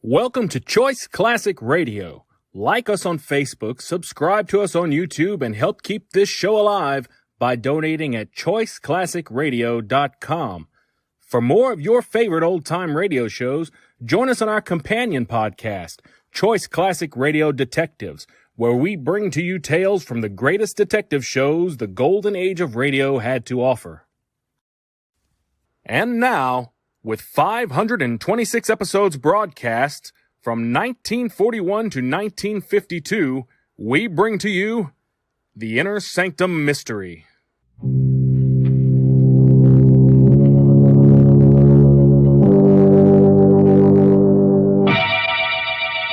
Welcome to Choice Classic Radio. Like us on Facebook, subscribe to us on YouTube, and help keep this show alive by donating at choiceclassicradio.com. For more of your favorite old-time radio shows, join us on our companion podcast, Choice Classic Radio Detectives, where we bring to you tales from the greatest detective shows the golden age of radio had to offer. And now, with 526 episodes broadcast from 1941 to 1952, we bring to you The Inner Sanctum Mystery.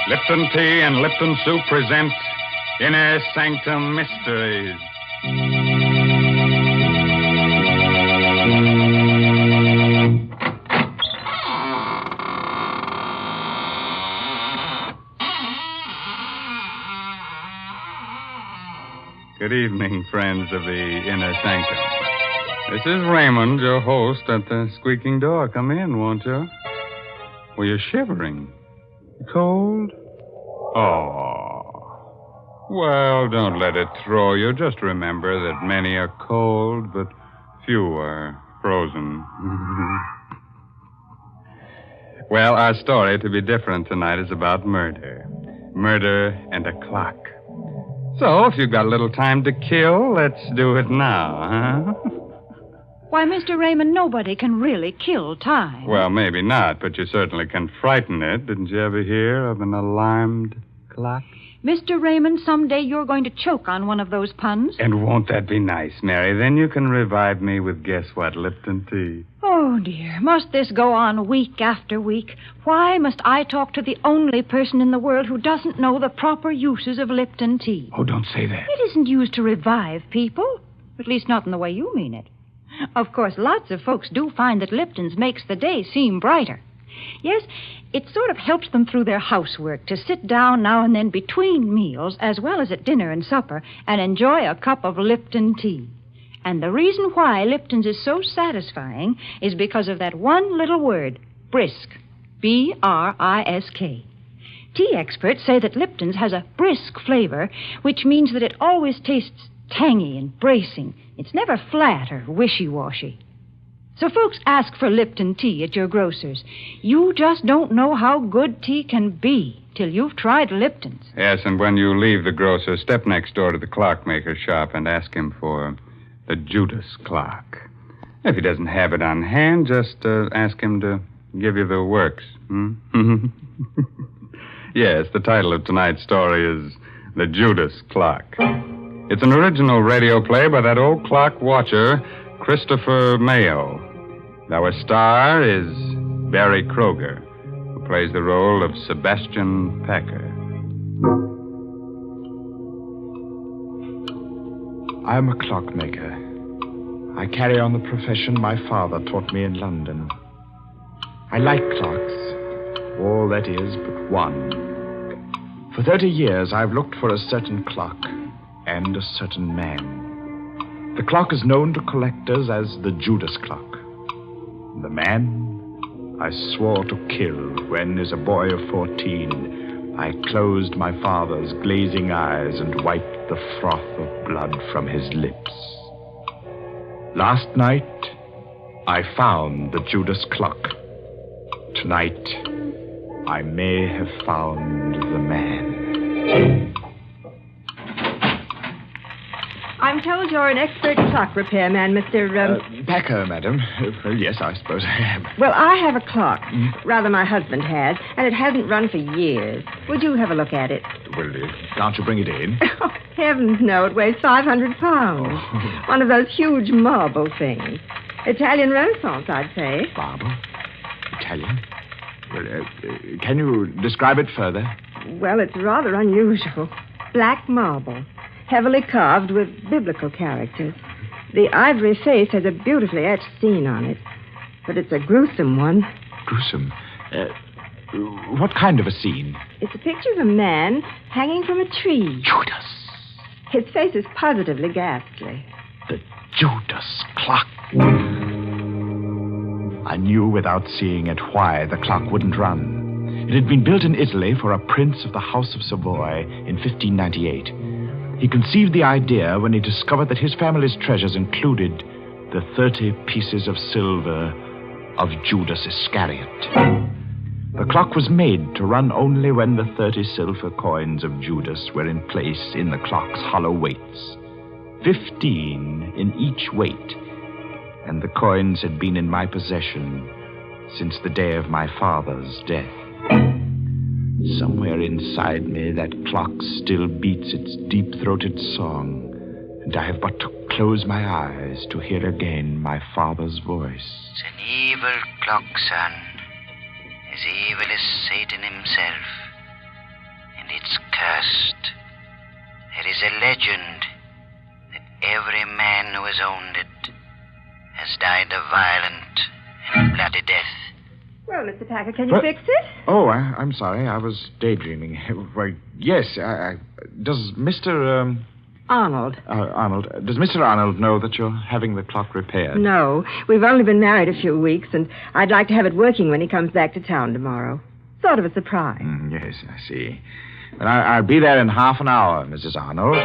Lipton Tea and Lipton Soup present Inner Sanctum Mysteries. Good evening, friends of the Inner Sanctum. This is Raymond, your host, at the squeaking door. Come in, won't you? Well, you're shivering. Cold? Oh. Well, don't let it throw you. Just remember that many are cold, but few are frozen. Well, our story, to be different tonight, is about murder. Murder and a clock. So, if you've got a little time to kill, let's do it now, huh? Why, Mr. Raymond, nobody can really kill time. Well, maybe not, but you certainly can frighten it. Didn't you ever hear of an alarmed clock? Mr. Raymond, someday you're going to choke on one of those puns. And won't that be nice, Mary? Then you can revive me with guess what, Lipton tea. Oh, dear. Must this go on week after week? Why must I talk to the only person in the world who doesn't know the proper uses of Lipton tea? Oh, don't say that. It isn't used to revive people. At least not in the way you mean it. Of course, lots of folks do find that Lipton's makes the day seem brighter. Yes, it sort of helps them through their housework to sit down now and then between meals, as well as at dinner and supper, and enjoy a cup of Lipton tea. And the reason why Lipton's is so satisfying is because of that one little word, brisk. B-R-I-S-K. Tea experts say that Lipton's has a brisk flavor, which means that it always tastes tangy and bracing. It's never flat or wishy-washy. So folks ask for Lipton tea at your grocer's. You just don't know how good tea can be till you've tried Lipton's. Yes, and when you leave the grocer, step next door to the clockmaker's shop and ask him for the Judas clock. If he doesn't have it on hand, just ask him to give you the works. Yes, the title of tonight's story is The Judas Clock. It's an original radio play by that old clock watcher, Christopher Mayo. Our star is Barry Kroger, who plays the role of Sebastian Packer. I am a clockmaker. I carry on the profession my father taught me in London. I like clocks, all that is but one. For 30 years, I've looked for a certain clock and a certain man. The clock is known to collectors as the Judas clock. The man I swore to kill when, as a boy of 14, I closed my father's glazing eyes and wiped the froth of blood from his lips. Last night, I found the Judas clock. Tonight, I may have found the man. I'm told you're an expert clock repairman, Mr. Packer, madam. Well, yes, I suppose I am. Well, I have a clock. Rather, my husband has, and it hasn't run for years. Would you have a look at it? Well, can't you bring it in? Oh, heavens, no. It weighs 500 pounds. Oh. One of those huge marble things. Italian Renaissance, I'd say. Marble? Italian? Well, can you describe it further? Well, it's rather unusual. Black marble. Heavily carved with biblical characters. The ivory face has a beautifully etched scene on it. But it's a gruesome one. Gruesome? What kind of a scene? It's a picture of a man hanging from a tree. Judas. His face is positively ghastly. The Judas clock. I knew without seeing it why the clock wouldn't run. It had been built in Italy for a prince of the House of Savoy in 1598. He conceived the idea when he discovered that his family's treasures included the 30 pieces of silver of Judas Iscariot. The clock was made to run only when the 30 silver coins of Judas were in place in the clock's hollow weights. 15 in each weight, and the coins had been in my possession since the day of my father's death. Somewhere inside me, that clock still beats its deep-throated song, and I have but to close my eyes to hear again my father's voice. It's an evil clock, son, as evil as Satan himself, and it's cursed. There is a legend that every man who has owned it has died a violent and bloody death. Well, Mr. Packer, can you fix it? Oh, I'm sorry. I was daydreaming. Well, yes, does Mr. Arnold. Does Mr. Arnold know that you're having the clock repaired? No. We've only been married a few weeks, and I'd like to have it working when he comes back to town tomorrow. Sort of a surprise. Yes, I see. Well, I'll be there in half an hour, Mrs. Arnold.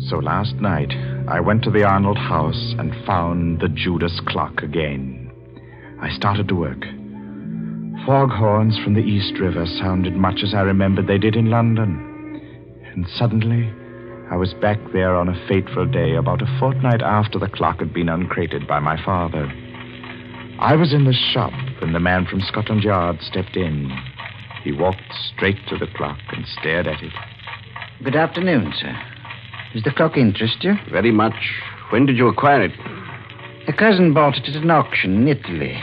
So last night, I went to the Arnold house and found the Judas clock again. I started to work. Foghorns from the East River sounded much as I remembered they did in London. And suddenly, I was back there on a fateful day about a fortnight after the clock had been uncrated by my father. I was in the shop when the man from Scotland Yard stepped in. He walked straight to the clock and stared at it. Good afternoon, sir. Does the clock interest you? Very much. When did you acquire it? A cousin bought it at an auction in Italy,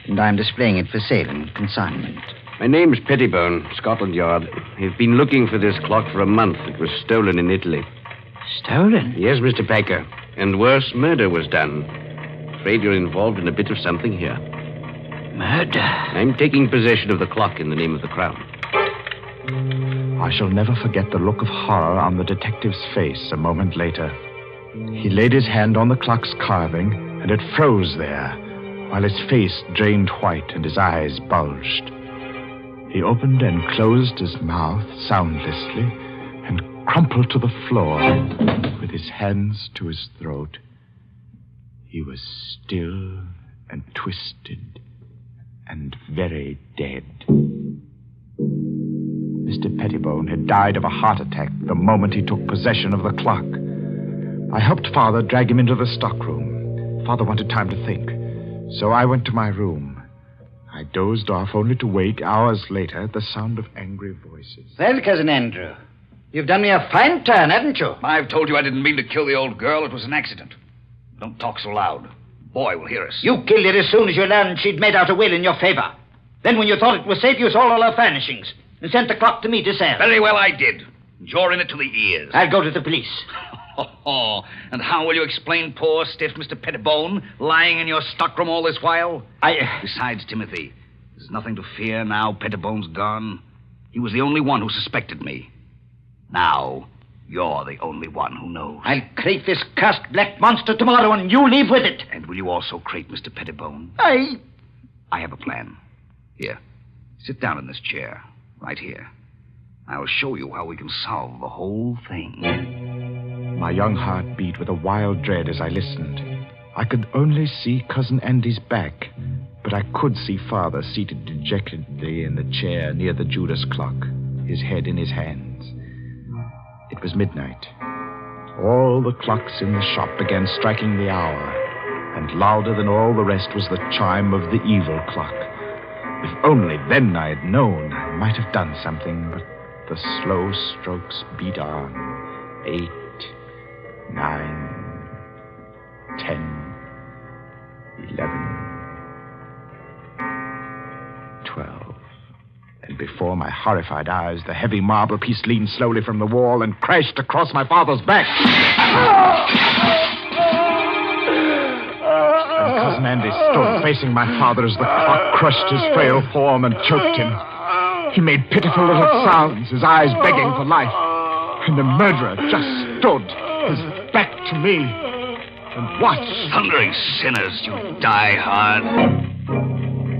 and I'm displaying it for sale and consignment. My name's Pettibone, Scotland Yard. I've been looking for this clock for a month. It was stolen in Italy. Stolen? Yes, Mr. Packer. And worse, murder was done. Afraid you're involved in a bit of something here. Murder? I'm taking possession of the clock in the name of the Crown. I shall never forget the look of horror on the detective's face a moment later. He laid his hand on the clock's carving, and it froze there, while his face drained white and his eyes bulged. He opened and closed his mouth soundlessly and crumpled to the floor with his hands to his throat. He was still and twisted and very dead. Mr. Pettibone had died of a heart attack the moment he took possession of the clock. I helped Father drag him into the stockroom. Father wanted time to think, so I went to my room. I dozed off only to wake hours later at the sound of angry voices. Well, Cousin Andrew, you've done me a fine turn, haven't you? I've told you I didn't mean to kill the old girl. It was an accident. Don't talk so loud. Boy will hear us. You killed her as soon as you learned she'd made out a will in your favor. Then when you thought it was safe, you sold all her furnishings and sent the clock to me to sell. Very well, I did. You're in it to the ears. I'll go to the police. And how will you explain poor, stiff Mr. Pettibone lying in your stockroom all this while? Besides, Timothy, there's nothing to fear now Pettibone's gone. He was the only one who suspected me. Now, you're the only one who knows. I'll crate this cursed black monster tomorrow, and you leave with it. And will you also crate Mr. Pettibone? I have a plan. Here, sit down in this chair, right here. I'll show you how we can solve the whole thing. My young heart beat with a wild dread as I listened. I could only see Cousin Andy's back, but I could see Father seated dejectedly in the chair near the Judas clock, his head in his hands. It was midnight. All the clocks in the shop began striking the hour, and louder than all the rest was the chime of the evil clock. If only then I had known, I might have done something, but the slow strokes beat on. 8, 9, 10, 11, 12. And before my horrified eyes, the heavy marble piece leaned slowly from the wall and crashed across my father's back. And Cousin Andy stood facing my father as the clock crushed his frail form and choked him. He made pitiful little sounds, his eyes begging for life. And the murderer just stood, his back to me. and watch. Thundering sinners, you die hard.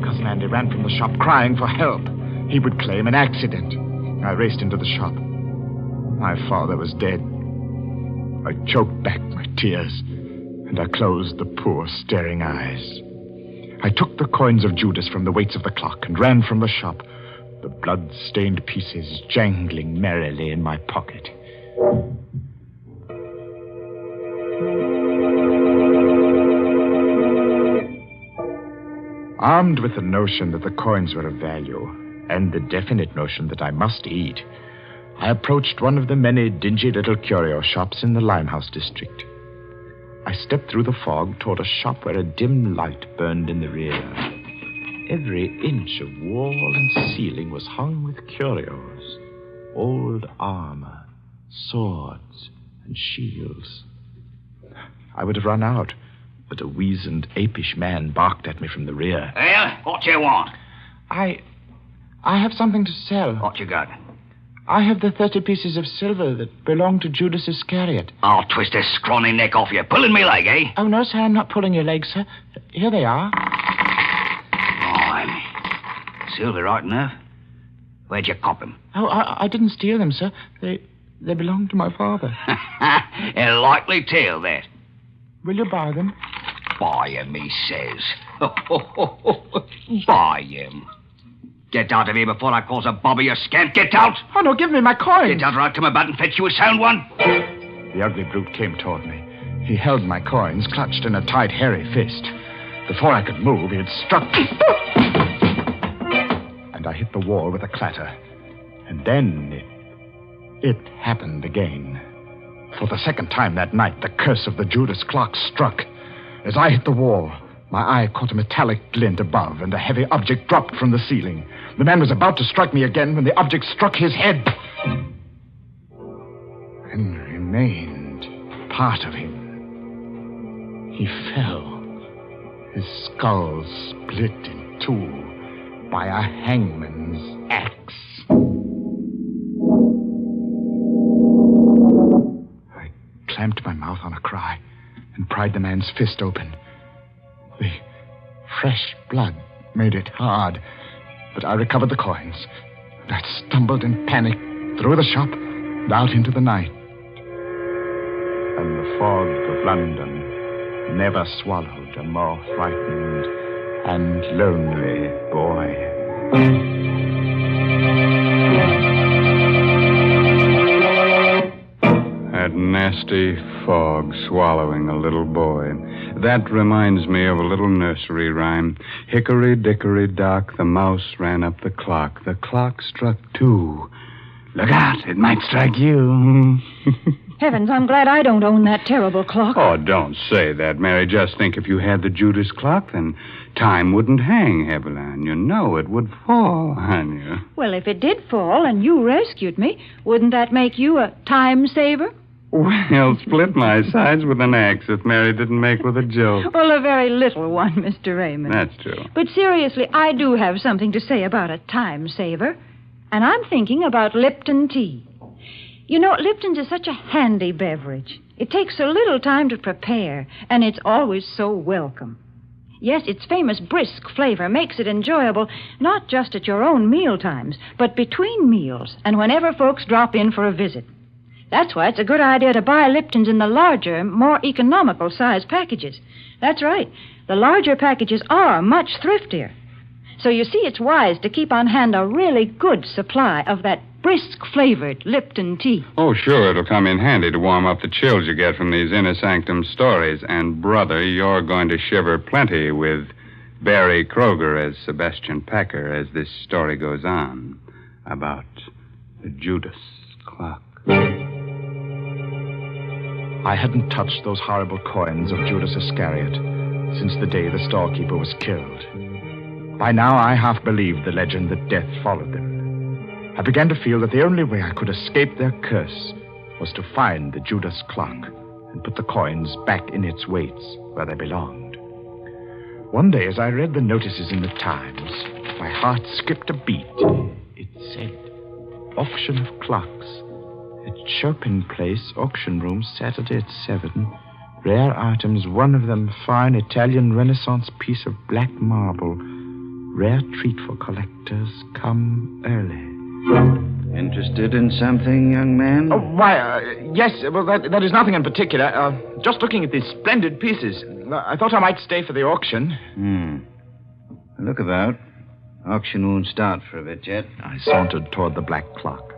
Cousin Andy ran from the shop crying for help. He would claim an accident. I raced into the shop. My father was dead. I choked back my tears, and I closed the poor, staring eyes. I took the coins of Judas from the weights of the clock and ran from the shop, the blood-stained pieces jangling merrily in my pocket. Armed with the notion that the coins were of value, and the definite notion that I must eat, I approached one of the many dingy little curio shops in the Limehouse district. I stepped through the fog toward a shop where a dim light burned in the rear. Every inch of wall and ceiling was hung with curios, old armor, swords, and shields. I would have run out, but a weazened, apish man barked at me from the rear. Well, what do you want? I have something to sell. What you got? I have the 30 pieces of silver that belong to Judas Iscariot. I'll twist this scrawny neck off you. Pulling me leg, eh? Oh, no, sir, I'm not pulling your leg, sir. Here they are. Blimey. Silver, right enough. Where'd you cop them? Oh, I didn't steal them, sir. They belong to my father. A likely tale, that. Will you buy them? Buy him, he says. Buy him. Get out of here before I cause a bobby, you scamp. Get out! Oh, no, give me my coins. Get out or I'll come about and fetch you a sound one. The ugly brute came toward me. He held my coins, clutched in a tight, hairy fist. Before I could move, he had struck me. And I hit the wall with a clatter. And then it happened again. For the second time that night, the curse of the Judas clock struck. As I hit the wall, my eye caught a metallic glint above, and a heavy object dropped from the ceiling. The man was about to strike me again when the object struck his head. And remained part of him. He fell. His skull split in two by a hangman's axe. I clamped my mouth on a cry and pried the man's fist open. The fresh blood made it hard, but I recovered the coins, and I stumbled in panic through the shop and out into the night. And the fog of London never swallowed a more frightened and lonely boy. That nasty fog swallowing a little boy. That reminds me of a little nursery rhyme. Hickory dickory dock, the mouse ran up the clock. The clock struck 2. Look out, it might strike you. Heavens, I'm glad I don't own that terrible clock. Oh, don't say that, Mary. Just think if you had the Judas clock, then time wouldn't hang heavily on you. No, it would fall on you. Well, if it did fall and you rescued me, wouldn't that make you a time saver? Well, split my sides with an axe if Mary didn't make with a joke. Well, a very little one, Mr. Raymond. That's true. But seriously, I do have something to say about a time saver. And I'm thinking about Lipton tea. You know, Lipton's is such a handy beverage. It takes so little time to prepare, and it's always so welcome. Yes, its famous brisk flavor makes it enjoyable, not just at your own meal times, but between meals and whenever folks drop in for a visit. That's why it's a good idea to buy Lipton's in the larger, more economical size packages. That's right. The larger packages are much thriftier. So you see, it's wise to keep on hand a really good supply of that brisk-flavored Lipton tea. Oh, sure, it'll come in handy to warm up the chills you get from these inner sanctum stories. And, brother, you're going to shiver plenty with Barry Kroger as Sebastian Packer as this story goes on about the Judas clock. I hadn't touched those horrible coins of Judas Iscariot since the day the storekeeper was killed. By now, I half believed the legend that death followed them. I began to feel that the only way I could escape their curse was to find the Judas clock and put the coins back in its weights where they belonged. One day, as I read the notices in the Times, my heart skipped a beat. It said, auction of clocks. At Chopin Place, auction room, Saturday at 7. Rare items, one of them fine Italian Renaissance piece of black marble. Rare treat for collectors. Come early. Interested in something, young man? Oh, why, yes. Well, that is nothing in particular. Just looking at these splendid pieces. I thought I might stay for the auction. Look about. Auction won't start for a bit yet. I sauntered toward the black clock.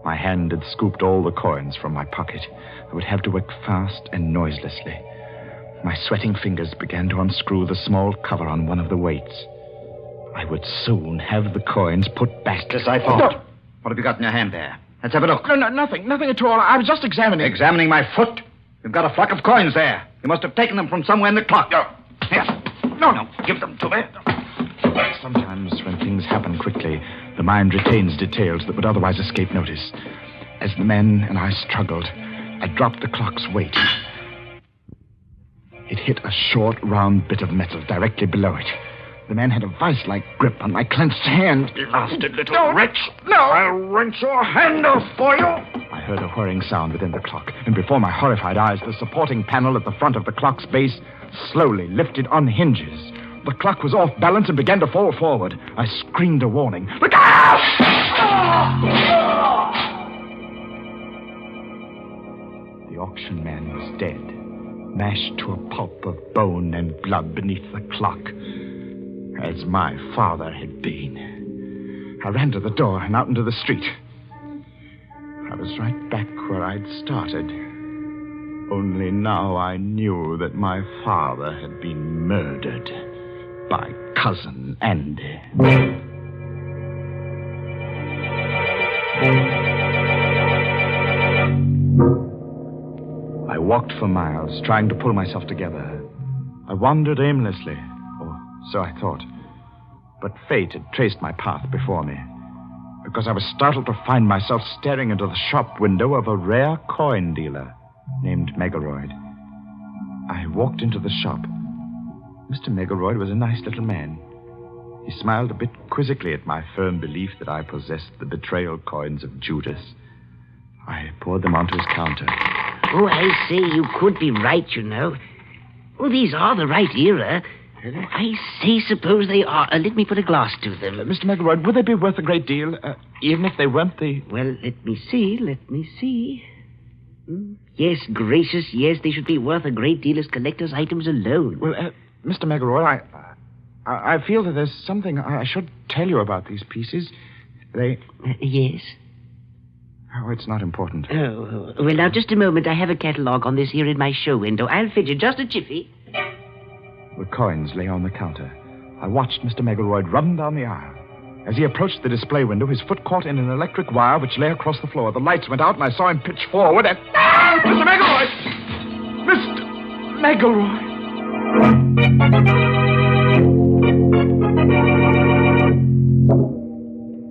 My hand had scooped all the coins from my pocket. I would have to work fast and noiselessly. My sweating fingers began to unscrew the small cover on one of the weights. I would soon have the coins put back. Yes, I thought. No. What have you got in your hand there? Let's have a look. No, nothing at all. I was just examining. Examining my foot? You've got a flock of coins there. You must have taken them from somewhere in the clock. Here. No, give them to me. Sometimes when things happen quickly, the mind retains details that would otherwise escape notice. As the men and I struggled, I dropped the clock's weight. It hit a short, round bit of metal directly below it. The man had a vice-like grip on my clenched hand. Blasted little wretch. No! I'll wrench your hand off for you. I heard a whirring sound within the clock, and before my horrified eyes, the supporting panel at the front of the clock's base slowly lifted on hinges. The clock was off balance and began to fall forward. I screamed a warning. Look out! The auction man was dead, mashed to a pulp of bone and blood beneath the clock, as my father had been. I ran to the door and out into the street. I was right back where I'd started. Only now I knew that my father had been murdered by Cousin Andy. I walked for miles, trying to pull myself together. I wandered aimlessly, or so I thought. But fate had traced my path before me, because I was startled to find myself staring into the shop window of a rare coin dealer named Megaroyd. I walked into the shop. Mr. Megaroyd was a nice little man. He smiled a bit quizzically at my firm belief that I possessed the betrayal coins of Judas. I poured them onto his counter. Oh, I say, you could be right, you know. Oh, these are the right era. I say, suppose they are. Let me put a glass to them. Mr. Megaroyd, would they be worth a great deal, even if they weren't the... Well, let me see. Yes, gracious, yes, they should be worth a great deal as collector's items alone. Well, Mr. Megaroyd, I feel that there's something I should tell you about these pieces. They... Yes? Oh, it's not important. Oh, well, now, just a moment. I have a catalogue on this here in my show window. I'll fidget just a jiffy. The coins lay on the counter. I watched Mr. Megaroyd run down the aisle. As he approached the display window, his foot caught in an electric wire which lay across the floor. The lights went out, and I saw him pitch forward and... Mr. Megaroyd! Mr. Megaroyd!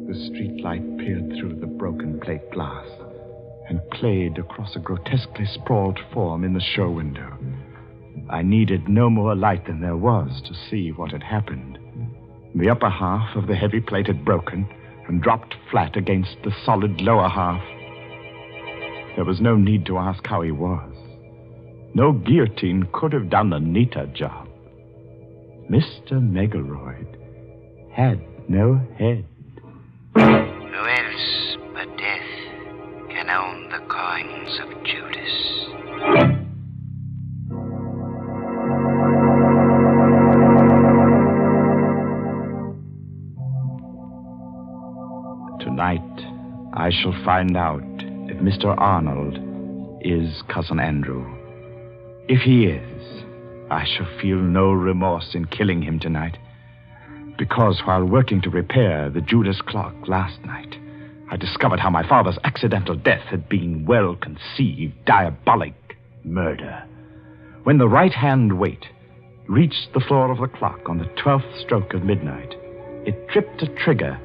The street light peered through the broken plate glass and played across a grotesquely sprawled form in the show window. I needed no more light than there was to see what had happened. The upper half of the heavy plate had broken and dropped flat against the solid lower half. There was no need to ask how he was. No guillotine could have done a neater job. Mr. Megaroyd had no head. Who else but death can own the coins of Judas? Tonight, I shall find out if Mr. Arnold is Cousin Andrew. If he is, I shall feel no remorse in killing him tonight. Because while working to repair the Judas clock last night, I discovered how my father's accidental death had been well-conceived, diabolic murder. When the right-hand weight reached the floor of the clock on the 12th stroke of midnight, it tripped a trigger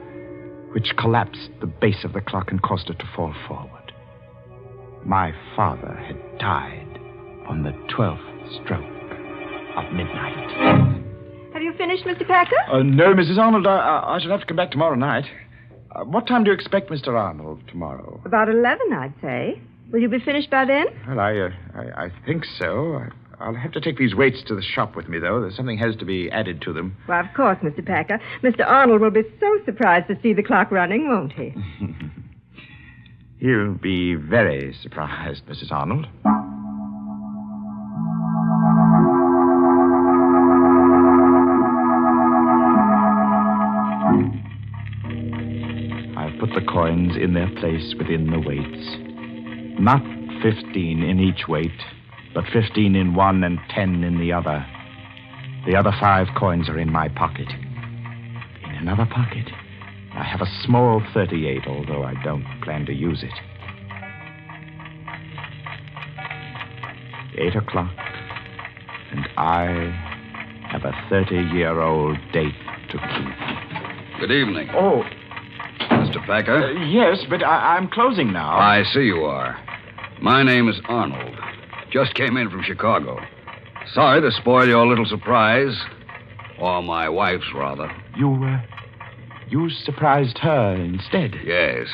which collapsed the base of the clock and caused it to fall forward. My father had died on the 12th stroke of midnight. Have you finished, Mr. Packer? No, Mrs. Arnold. I shall have to come back tomorrow night. What time do you expect Mr. Arnold tomorrow? About 11, I'd say. Will you be finished by then? Well, I think so. I'll have to take these weights to the shop with me, though. Something has to be added to them. Well, of course, Mr. Packer. Mr. Arnold will be so surprised to see the clock running, won't he? He'll be very surprised, Mrs. Arnold. I've put the coins in their place within the weights. Not 15 in each weight, but 15 in one and 10 in the other. The other 5 coins are in my pocket. In another pocket, I have a small 38, although I don't plan to use it. 8 o'clock, and I have a 30-year-old date to keep. Good evening. Oh, Mr. Packer? yes, but I'm closing now. I see you are. My name is Arnold. Just came in from Chicago. Sorry to spoil your little surprise. Or my wife's, rather. You surprised her instead. Yes.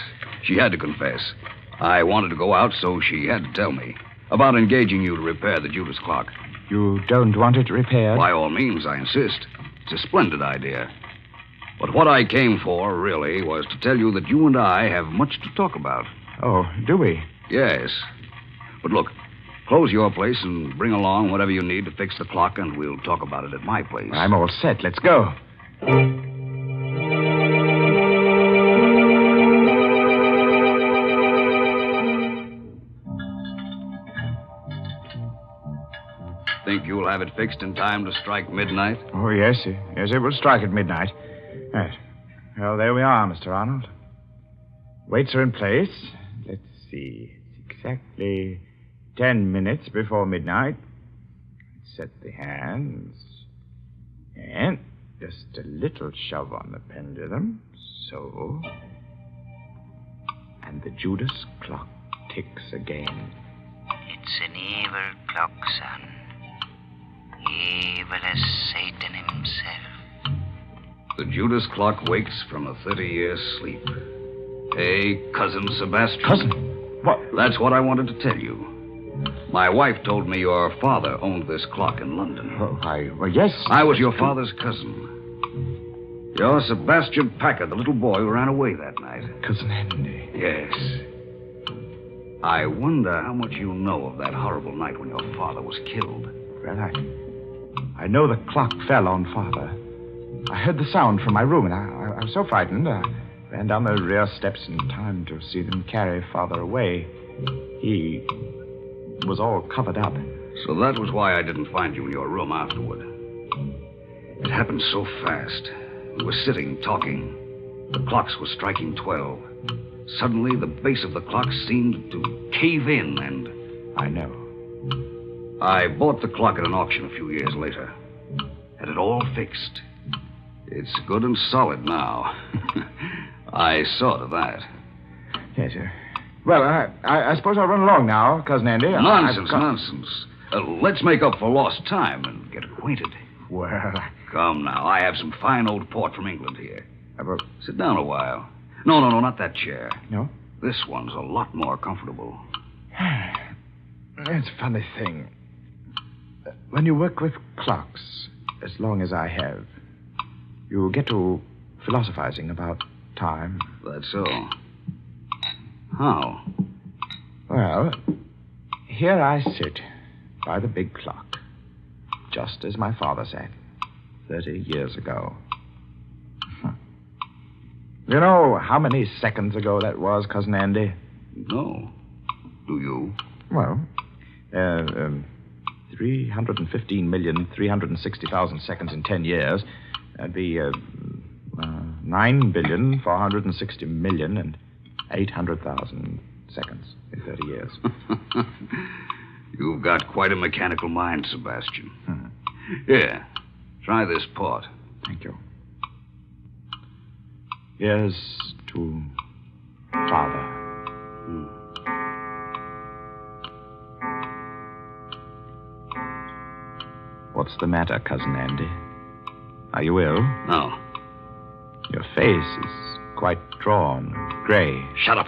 She had to confess. I wanted to go out, so she had to tell me about engaging you to repair the Judas clock. You don't want it repaired? By all means, I insist. It's a splendid idea. But what I came for, really, was to tell you that you and I have much to talk about. Oh, do we? Yes. But look, close your place and bring along whatever you need to fix the clock, and we'll talk about it at my place. I'm all set. Let's go. Think you'll have it fixed in time to strike midnight? Oh, yes. Yes, it will strike at midnight. Yes. Well, there we are, Mr. Arnold. Weights are in place. Let's see. It's exactly 10 minutes before midnight. Set the hands. And just a little shove on the pendulum. So. And the Judas clock ticks again. It's an evil clock, son. Evil as Satan himself. The Judas clock wakes from a 30-year sleep. Hey, Cousin Sebastian. Cousin? What? That's what I wanted to tell you. My wife told me your father owned this clock in London. Oh, well, yes. I was your father's cousin. You're Sebastian Packer, the little boy who ran away that night. Cousin Henry. Yes. I wonder how much you know of that horrible night when your father was killed. Well, I know the clock fell on Father. I heard the sound from my room, and I was so frightened. I ran down the rear steps in time to see them carry Father away. He was all covered up. So that was why I didn't find you in your room afterward. It happened so fast. We were sitting, talking. The clocks were striking 12. Suddenly, the base of the clock seemed to cave in, and... I know. I bought the clock at an auction a few years later. Had it all fixed. It's good and solid now. I saw to that. Yes, sir. Well, I suppose I'll run along now, Cousin Andy. Nonsense. Let's make up for lost time and get acquainted. Well, Come now, I have some fine old port from England here. But... Sit down a while. No, not that chair. No? This one's a lot more comfortable. It's a funny thing. When you work with clocks, as long as I have, you get to philosophizing about time. That's so. How? Well, here I sit by the big clock, just as my father sat 30 years ago. You know how many seconds ago that was, Cousin Andy? No. Do you? Well, 315,360,000 seconds in 10 years. That'd be 9,460,800,000 seconds in 30 years. You've got quite a mechanical mind, Sebastian. Here, try this port. Thank you. Here's to Father. What's the matter, Cousin Andy? Are you ill? No. Your face is quite drawn, gray. Shut up.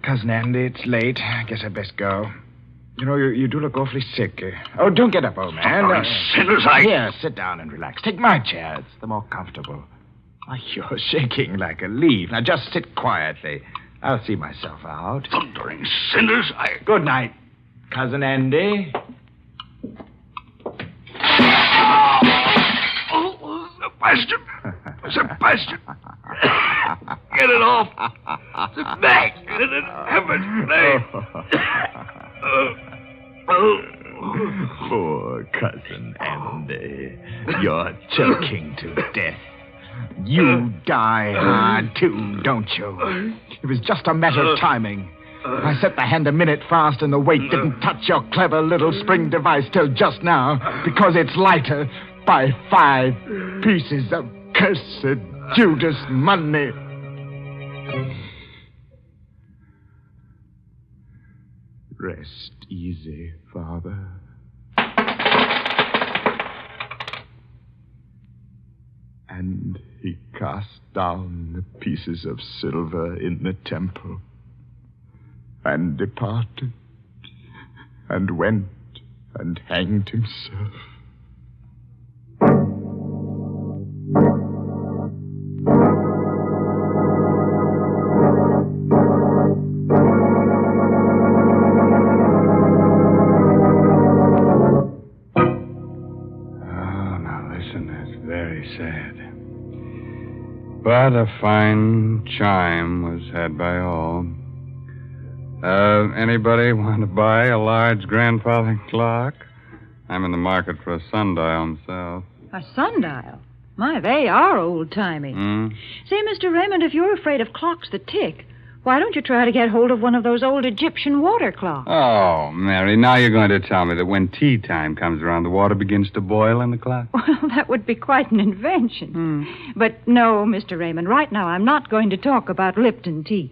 Cousin Andy, it's late. I guess I'd best go. You know, you do look awfully sick. Oh, don't get up, old man. Sinners, Here, sit down and relax. Take my chair. It's the more comfortable. Why, you're shaking like a leaf. Now, just sit quietly. I'll see myself out. Thundering sinners, Good night, Cousin Andy. Oh, Sebastian! Sebastian! Get it off! Sebastian, in heaven's name! Poor Cousin Andy. You're choking to death. You die hard, too, don't you? It was just a matter of timing. I set the hand a minute fast and the weight didn't touch your clever little spring device till just now because it's lighter by 5 pieces of cursed Judas money. Rest easy, Father. And he cast down the pieces of silver in the temple and departed and went and hanged himself. But a fine chime was had by all. Anybody want to buy a large grandfather clock? I'm in the market for a sundial myself. A sundial? My, they are old-timey. Say, Mr. Raymond, if you're afraid of clocks that tick, why don't you try to get hold of one of those old Egyptian water clocks? Oh, Mary, now you're going to tell me that when tea time comes around, the water begins to boil in the clock? Well, that would be quite an invention. But no, Mr. Raymond, right now I'm not going to talk about Lipton tea.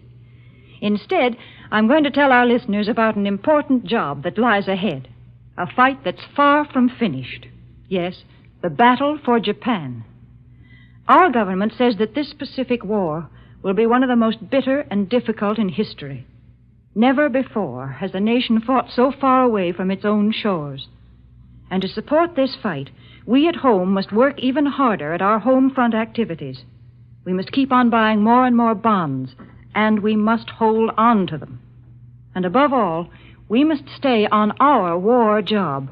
Instead, I'm going to tell our listeners about an important job that lies ahead. A fight that's far from finished. Yes, the battle for Japan. Our government says that this Pacific War will be one of the most bitter and difficult in history. Never before has a nation fought so far away from its own shores. And to support this fight, we at home must work even harder at our home front activities. We must keep on buying more and more bonds, and we must hold on to them. And above all, we must stay on our war job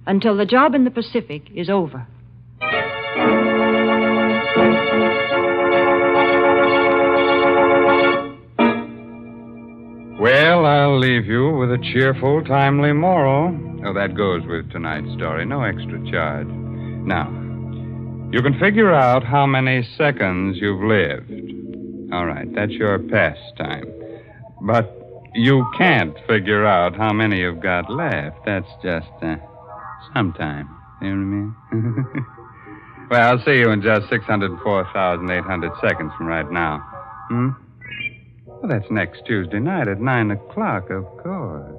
until the job in the Pacific is over. Well, I'll leave you with a cheerful, timely moral. Oh, that goes with tonight's story. No extra charge. Now, you can figure out how many seconds you've lived. All right, that's your pastime. But you can't figure out how many you've got left. That's just, sometime. You know what I mean? Well, I'll see you in just 604,800 seconds from right now. Well, that's next Tuesday night at 9 o'clock, of course.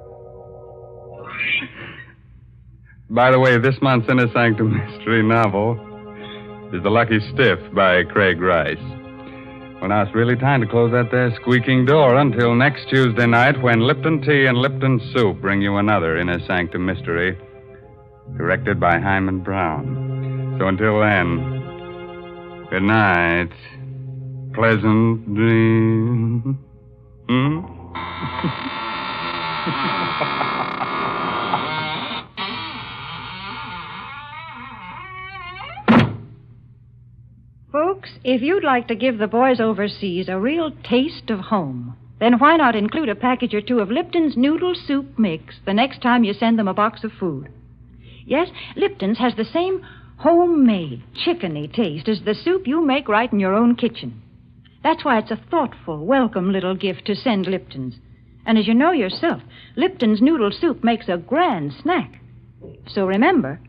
By the way, this month's Inner Sanctum mystery novel is The Lucky Stiff by Craig Rice. Well, now it's really time to close that there squeaking door until next Tuesday night when Lipton Tea and Lipton Soup bring you another Inner Sanctum mystery directed by Hyman Brown. So until then, good night. Pleasant dreams. Folks, if you'd like to give the boys overseas a real taste of home, then why not include a package or two of Lipton's Noodle Soup Mix the next time you send them a box of food? Yes, Lipton's has the same homemade, chickeny taste as the soup you make right in your own kitchen. That's why it's a thoughtful, welcome little gift to send Lipton's. And as you know yourself, Lipton's Noodle Soup makes a grand snack. So remember,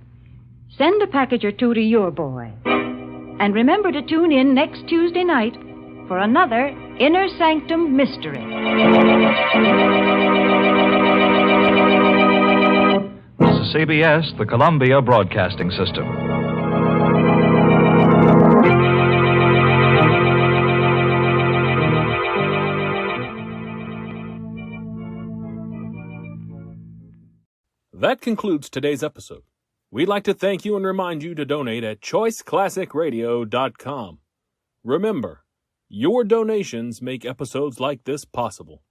send a package or two to your boy. And remember to tune in next Tuesday night for another Inner Sanctum Mystery. This is CBS, the Columbia Broadcasting System. That concludes today's episode. We'd like to thank you and remind you to donate at choiceclassicradio.com. Remember, your donations make episodes like this possible.